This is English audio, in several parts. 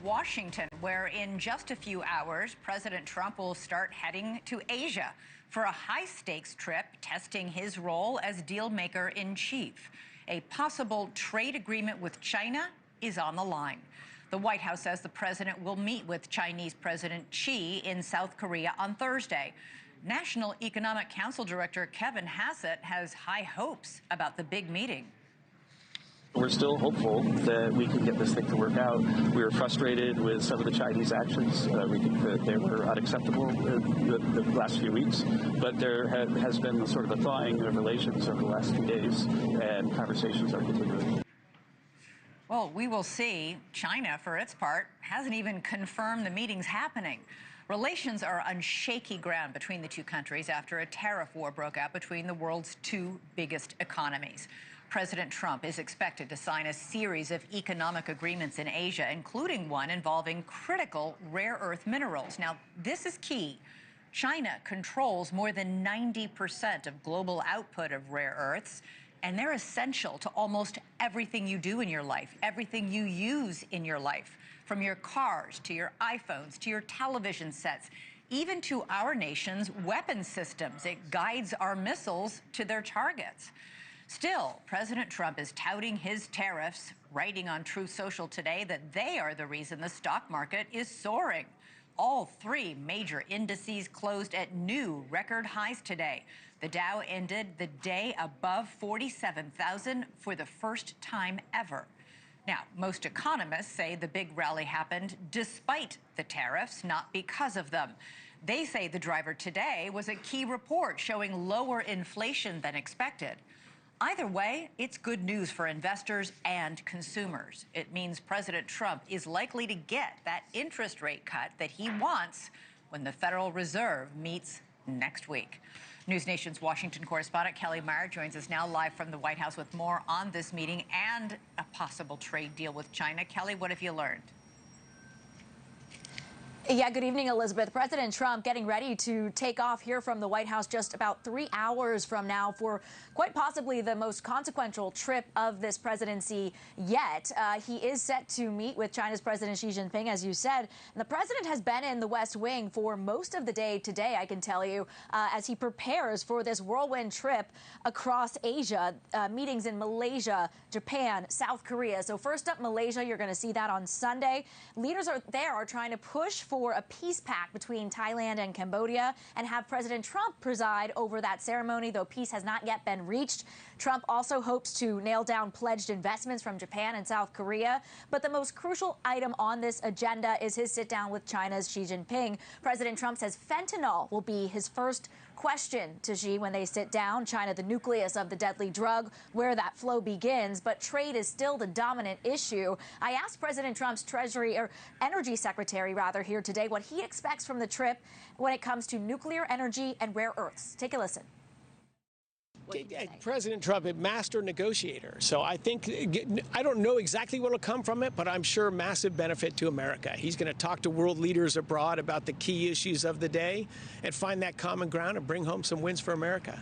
Washington, where in just a few hours, President Trump will start heading to Asia for a high-stakes trip testing his role as dealmaker in chief. A possible trade agreement with China is on the line. The White House says the president will meet with Chinese President Xi in South Korea on Thursday. National Economic Council Director Kevin Hassett has high hopes about the big meeting. We're still hopeful that we can get this thing to work out. We were frustrated with some of the Chinese actions. We think that they were unacceptable the last few weeks, but there has been sort of a thawing of relations over the last few days, and conversations are continuing. Well, we will see. China, for its part, hasn't even confirmed the meeting's happening. Relations are on shaky ground between the two countries after a tariff war broke out between the world's two biggest economies. President Trump is expected to sign a series of economic agreements in Asia, including one involving critical rare earth minerals. Now, this is key. China controls more than 90% of global output of rare earths, and they're essential to almost everything you do in your life, everything you use in your life, from your cars to your iPhones to your television sets, even to our nation's weapon systems. It guides our missiles to their targets. Still, President Trump is touting his tariffs, writing on Truth Social today that they are the reason the stock market is soaring. All three major indices closed at new record highs today. The Dow ended the day above 47,000 for the first time ever. Now, most economists say the big rally happened despite the tariffs, not because of them. They say the driver today was a key report showing lower inflation than expected. Either way, it's good news for investors and consumers. It means President Trump is likely to get that interest rate cut that he wants when the Federal Reserve meets next week. NewsNation's Washington correspondent Kellie Meyer joins us now live from the White House with more on this meeting and a possible trade deal with China. Kellie, what have you learned? Yeah, good evening, Elizabeth. President Trump getting ready to take off here from the White House just about 3 hours from now for quite possibly the most consequential trip of this presidency yet. He is set to meet with China's President Xi Jinping, as you said. And the president has been in the West Wing for most of the day today, I can tell you, as he prepares for this whirlwind trip across Asia, meetings in Malaysia, Japan, South Korea. So first up, Malaysia, you're going to see that on Sunday. Leaders are trying to push for a peace pact between Thailand and Cambodia and have President Trump preside over that ceremony, though peace has not yet been reached. Trump also hopes to nail down pledged investments from Japan and South Korea. But the most crucial item on this agenda is his sit down with China's Xi Jinping. President Trump says fentanyl will be his first question to Xi when they sit down. China, the nucleus of the deadly drug, where that flow begins. But trade is still the dominant issue. I asked President Trump's Energy Secretary here today what he expects from the trip when it comes to nuclear energy and rare earths. Take a listen. President Trump, a master negotiator. So I think, I don't know exactly what will come from it, but I'm sure massive benefit to America. He's going to talk to world leaders abroad about the key issues of the day and find that common ground and bring home some wins for America.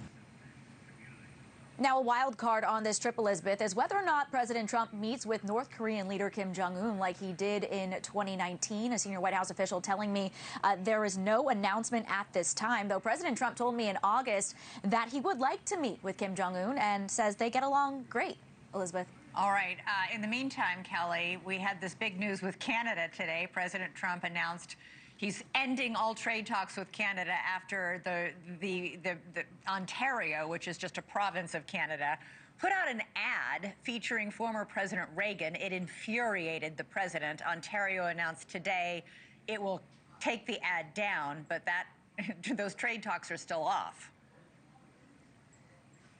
Now, a wild card on this trip, Elizabeth, is whether or not President Trump meets with North Korean leader Kim Jong-un like he did in 2019. A senior White House official telling me there is no announcement at this time, though President Trump told me in August that he would like to meet with Kim Jong-un and says they get along great. Elizabeth. All right. In the meantime, Kellie, we had this big news with Canada today. President Trump announced he's ending all trade talks with Canada after the Ontario, which is just a province of Canada, put out an ad featuring former President Reagan. It infuriated the president. Ontario announced today it will take the ad down, but those trade talks are still off.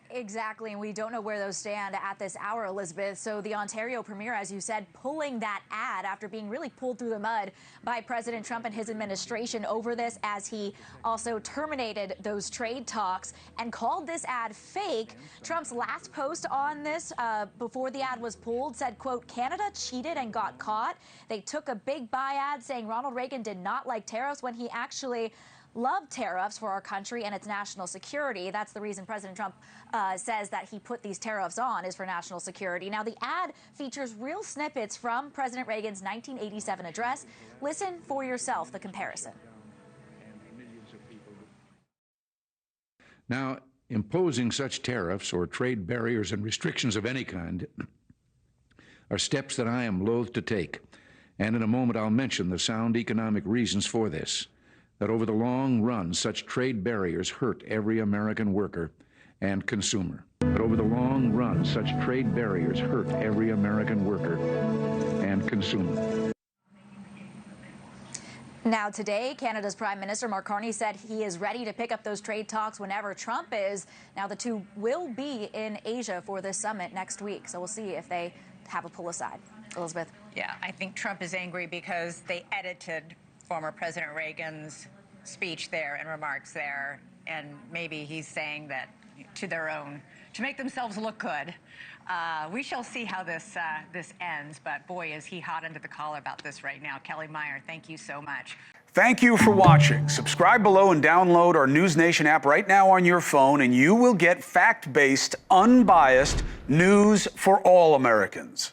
Exactly, and we don't know where those stand at this hour, Elizabeth. So the Ontario Premier, as you said, pulling that ad after being really pulled through the mud by President Trump and his administration over this, as he also terminated those trade talks and called this ad fake. Trump's last post on this before the ad was pulled said, quote, Canada cheated and got caught. They took a big buy ad saying Ronald Reagan did not like tariffs when he actually love tariffs for our country and its national security. That's the reason President Trump says that he put these tariffs on, is for national security. Now, the ad features real snippets from President Reagan's 1987 address. Listen for yourself, the comparison. Now, imposing such tariffs or trade barriers and restrictions of any kind are steps that I am loath to take. And in a moment, I'll mention the sound economic reasons for this, that over the long run, such trade barriers hurt every American worker and consumer. But over the long run, such trade barriers hurt every American worker and consumer. Now, today, Canada's Prime Minister Mark Carney said he is ready to pick up those trade talks whenever Trump is. Now, the two will be in Asia for this summit next week, so we'll see if they have a pull aside. Elizabeth. Yeah, I think Trump is angry because they edited former President Reagan's speech there and remarks there, and maybe he's saying that to their own, to make themselves look good. We shall see how this ends, but boy, is he hot under the collar about this right now. Kellie, Meyer, thank you so much. Thank you for watching. Subscribe below and download our NewsNation app right now on your phone, and you will get fact-based, unbiased news for all Americans.